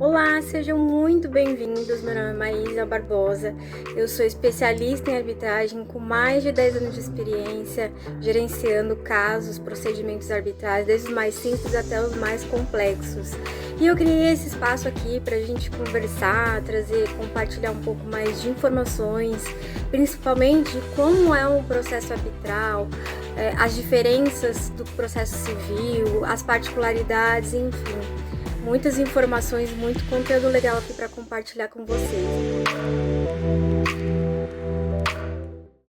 Olá, sejam muito bem-vindos. Meu nome é Maísa Barbosa. Eu sou especialista em arbitragem com mais de 10 anos de experiência, gerenciando casos, procedimentos arbitrais, desde os mais simples até os mais complexos. E eu criei esse espaço aqui para a gente conversar, compartilhar um pouco mais de informações, principalmente de como é o processo arbitral, as diferenças do processo civil, as particularidades, enfim. Muitas informações, muito conteúdo legal aqui para compartilhar com vocês.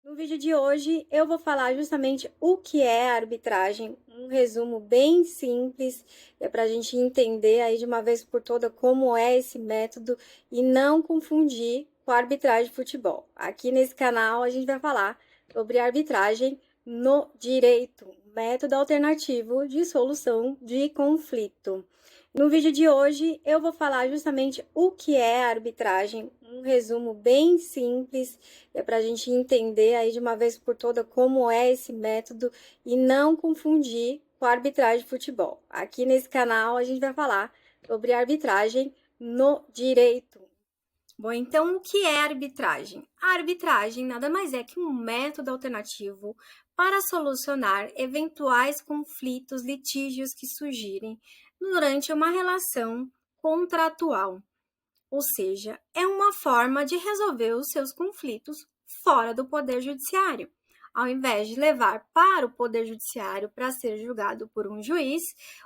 No vídeo de hoje eu vou falar justamente o que é a arbitragem, um resumo bem simples, para a gente entender aí de uma vez por toda como é esse método e não confundir com a arbitragem de futebol. Aqui nesse canal a gente vai falar sobre arbitragem no direito, método alternativo de solução de conflito. No vídeo de hoje, eu vou falar justamente o que é a arbitragem, um resumo bem simples, para a gente entender aí de uma vez por toda como é esse método e não confundir com a arbitragem de futebol. Aqui nesse canal, a gente vai falar sobre arbitragem no direito. Bom, então o que é arbitragem? A arbitragem nada mais é que um método alternativo para solucionar eventuais conflitos, litígios que surgirem durante uma relação contratual. Ou seja, é uma forma de resolver os seus conflitos fora do Poder Judiciário. Ao invés de levar para o Poder Judiciário para ser julgado por um juiz,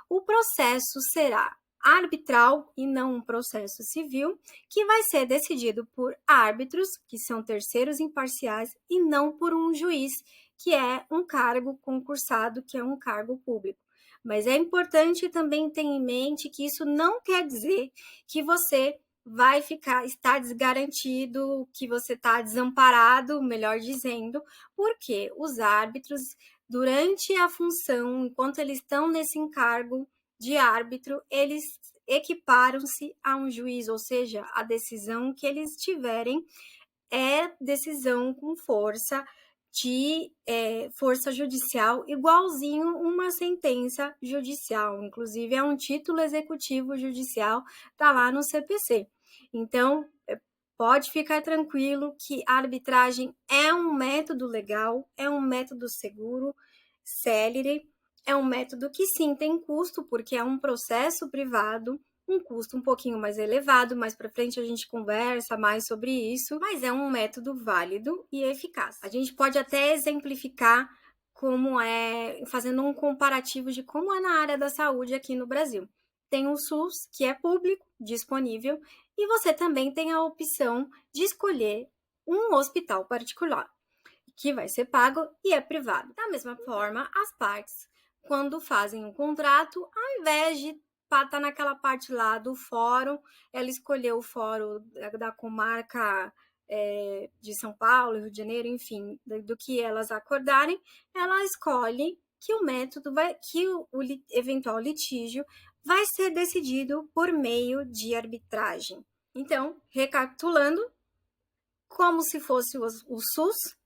o processo será arbitral e não um processo civil, que vai ser decidido por árbitros, que são terceiros imparciais, e não por um juiz, que é um cargo concursado, que é um cargo público. Mas é importante também ter em mente que isso não quer dizer que você vai estar desgarantido, que você está desamparado, melhor dizendo, porque os árbitros, durante a função, enquanto eles estão nesse encargo de árbitro, eles equiparam-se a um juiz, ou seja, a decisão que eles tiverem é decisão com força de força judicial, igualzinho uma sentença judicial. Inclusive, é um título executivo judicial, tá lá no CPC. Então, pode ficar tranquilo que a arbitragem é um método legal, é um método seguro, célere, é um método que sim tem custo, porque é um processo privado, um custo um pouquinho mais elevado, mais para frente a gente conversa mais sobre isso, mas é um método válido e eficaz. A gente pode até exemplificar como é, fazendo um comparativo de como é na área da saúde aqui no Brasil. Tem o SUS, que é público, disponível, e você também tem a opção de escolher um hospital particular, que vai ser pago e é privado. Da mesma forma, as partes, quando fazem um contrato, ao invés de estar naquela parte lá do fórum, ela escolheu o fórum da comarca de São Paulo, Rio de Janeiro, enfim, do que elas acordarem, ela escolhe que o método que o eventual litígio vai ser decidido por meio de arbitragem. Então, recapitulando, como se fosse o SUS,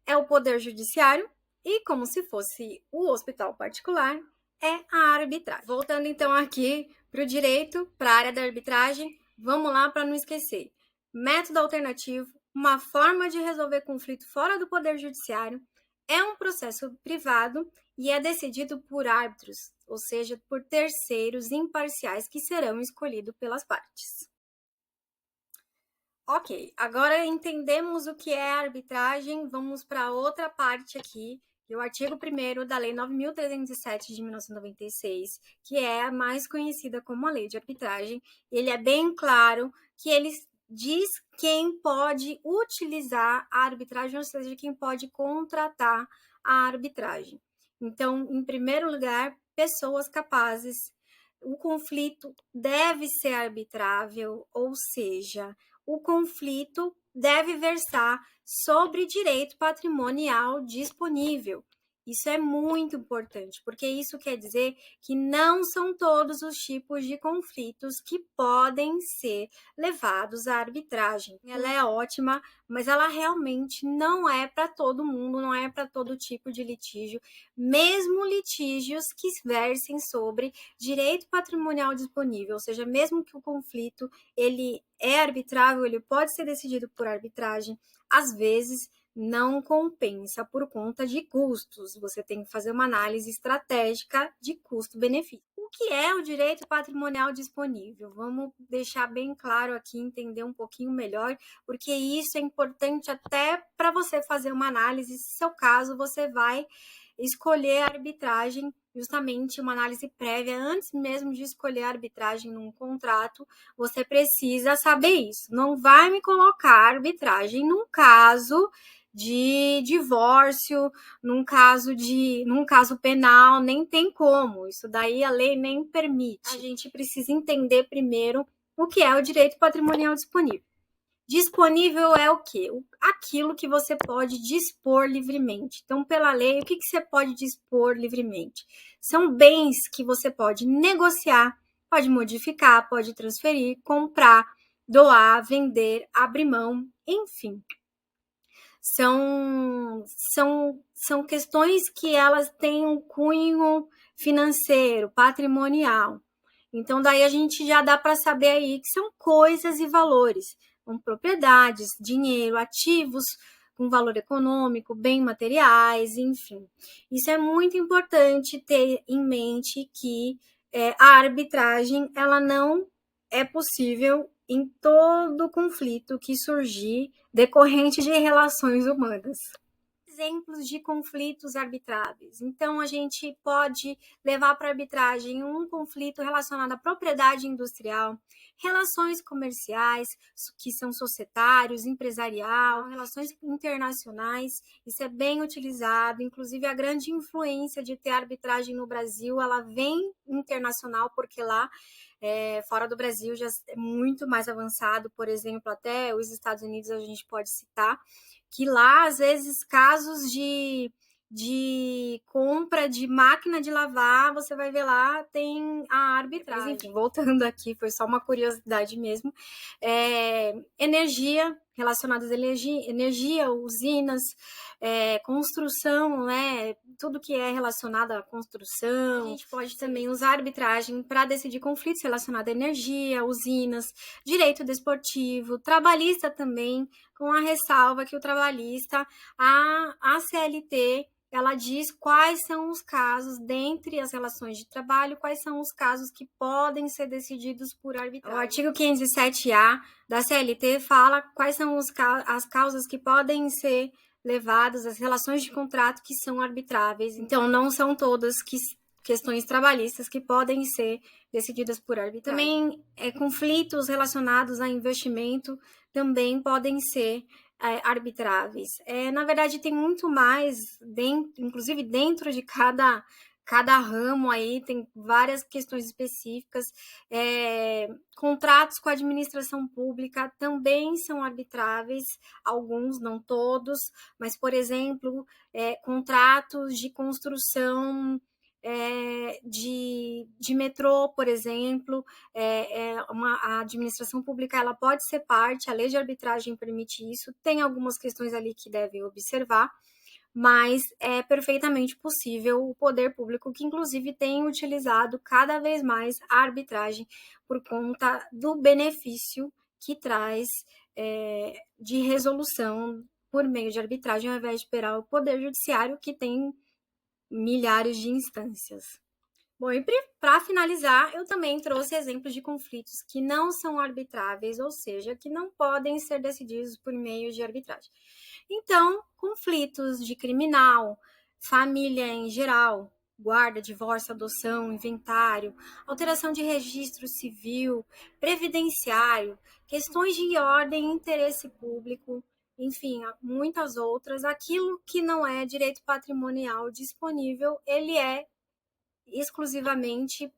é o Poder Judiciário, e como se fosse o hospital particular, é a arbitragem. Voltando então aqui para o direito, para a área da arbitragem, vamos lá para não esquecer. Método alternativo, uma forma de resolver conflito fora do Poder Judiciário, é um processo privado e é decidido por árbitros, ou seja, por terceiros imparciais que serão escolhidos pelas partes. Ok, agora entendemos o que é arbitragem, vamos para outra parte aqui, o artigo 1º da Lei 9.307 de 1996, que é a mais conhecida como a Lei de Arbitragem. Ele é bem claro que ele diz quem pode utilizar a arbitragem, ou seja, quem pode contratar a arbitragem. Então, em primeiro lugar, pessoas capazes. O conflito deve ser arbitrável, ou seja, o conflito deve versar sobre direito patrimonial disponível. Isso é muito importante, porque isso quer dizer que não são todos os tipos de conflitos que podem ser levados à arbitragem. Ela é ótima, mas ela realmente não é para todo mundo, não é para todo tipo de litígio, mesmo litígios que versem sobre direito patrimonial disponível, ou seja, mesmo que o conflito ele é arbitrável, ele pode ser decidido por arbitragem, às vezes não compensa por conta de custos. Você tem que fazer uma análise estratégica de custo-benefício. O que é o direito patrimonial disponível? Vamos deixar bem claro aqui, entender um pouquinho melhor, porque isso é importante até para você fazer uma análise, se seu caso você vai escolher a arbitragem, justamente uma análise prévia, antes mesmo de escolher a arbitragem num contrato, você precisa saber isso. Não vai me colocar arbitragem num caso de divórcio, num caso penal, nem tem como. Isso daí a lei nem permite. A gente precisa entender primeiro o que é o direito patrimonial disponível. Disponível é o quê? Aquilo que você pode dispor livremente. Então, pela lei, o que você pode dispor livremente? São bens que você pode negociar, pode modificar, pode transferir, comprar, doar, vender, abrir mão, enfim. São questões que elas têm um cunho financeiro, patrimonial. Então, daí a gente já dá para saber aí que são coisas e valores, como propriedades, dinheiro, ativos com valor econômico, bens materiais, enfim. Isso é muito importante ter em mente que a arbitragem ela não é possível em todo conflito que surgir decorrente de relações humanas. Exemplos de conflitos arbitráveis. Então, a gente pode levar para arbitragem um conflito relacionado à propriedade industrial, relações comerciais, que são societários, empresarial, relações internacionais. Isso é bem utilizado. Inclusive, a grande influência de ter arbitragem no Brasil, ela vem internacional, porque lá fora do Brasil já é muito mais avançado, por exemplo, até os Estados Unidos a gente pode citar, que lá, às vezes, casos de compra de máquina de lavar, você vai ver lá, tem a arbitragem. Mas, enfim, voltando aqui, foi só uma curiosidade mesmo. Energia, relacionadas à energia, usinas, construção, né? Tudo que é relacionado à construção. A gente pode também usar arbitragem para decidir conflitos relacionados à energia, usinas, direito desportivo, trabalhista também, com a ressalva que o trabalhista, a CLT, ela diz quais são os casos, dentre as relações de trabalho, quais são os casos que podem ser decididos por arbitragem. O artigo 507A da CLT fala quais são as causas que podem ser levadas, as relações de contrato que são arbitráveis. Então, não são todas questões trabalhistas que podem ser decididas por arbitragem. Também, conflitos relacionados a investimento também podem ser arbitráveis. Na verdade, tem muito mais, inclusive dentro de cada ramo aí, tem várias questões específicas. Contratos com a administração pública também são arbitráveis, alguns, não todos, mas, por exemplo, contratos de construção de metrô, por exemplo, a administração pública ela pode ser parte, a lei de arbitragem permite isso, tem algumas questões ali que devem observar, mas é perfeitamente possível o poder público, que inclusive tem utilizado cada vez mais a arbitragem por conta do benefício que traz de resolução por meio de arbitragem, ao invés de esperar o poder judiciário, que tem milhares de instâncias. Bom, e para finalizar, eu também trouxe exemplos de conflitos que não são arbitráveis, ou seja, que não podem ser decididos por meio de arbitragem. Então, conflitos de criminal, família em geral, guarda, divórcio, adoção, inventário, alteração de registro civil, previdenciário, questões de ordem e interesse público, enfim, muitas outras. Aquilo que não é direito patrimonial disponível, ele é exclusivamente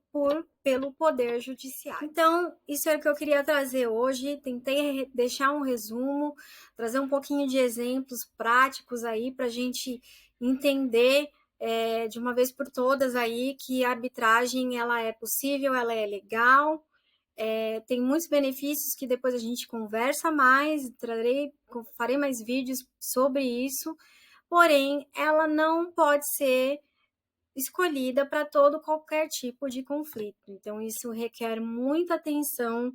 pelo Poder Judiciário. Então, isso é o que eu queria trazer hoje. Tentei deixar um resumo, trazer um pouquinho de exemplos práticos aí para a gente entender de uma vez por todas aí que a arbitragem ela é possível, ela é legal, tem muitos benefícios que depois a gente conversa mais, farei mais vídeos sobre isso, porém ela não pode ser escolhida para qualquer tipo de conflito. Então, isso requer muita atenção,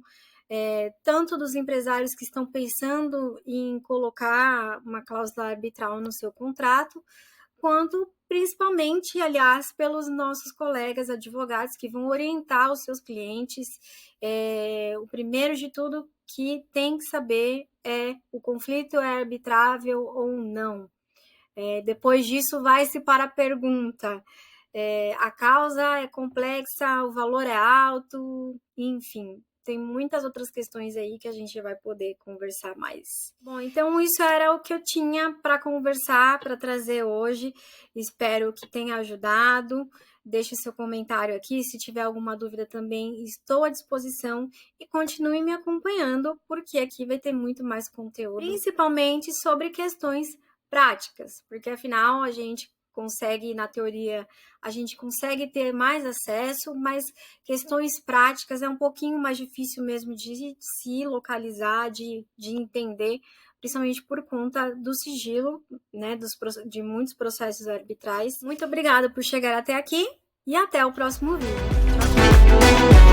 tanto dos empresários que estão pensando em colocar uma cláusula arbitral no seu contrato, quanto principalmente, aliás, pelos nossos colegas advogados que vão orientar os seus clientes. O primeiro de tudo que tem que saber é o conflito é arbitrável ou não. Depois disso, vai-se para a pergunta: a causa é complexa, o valor é alto, enfim, tem muitas outras questões aí que a gente vai poder conversar mais. Bom, então isso era o que eu tinha para conversar, para trazer hoje. Espero que tenha ajudado. Deixe seu comentário aqui, se tiver alguma dúvida também estou à disposição e continue me acompanhando, porque aqui vai ter muito mais conteúdo, principalmente sobre questões práticas, porque afinal a gente consegue, na teoria, a gente consegue ter mais acesso, mas questões práticas é um pouquinho mais difícil mesmo de se localizar, de entender, principalmente por conta do sigilo, né, de muitos processos arbitrais. Muito obrigada por chegar até aqui e até o próximo vídeo. Tchau, tchau!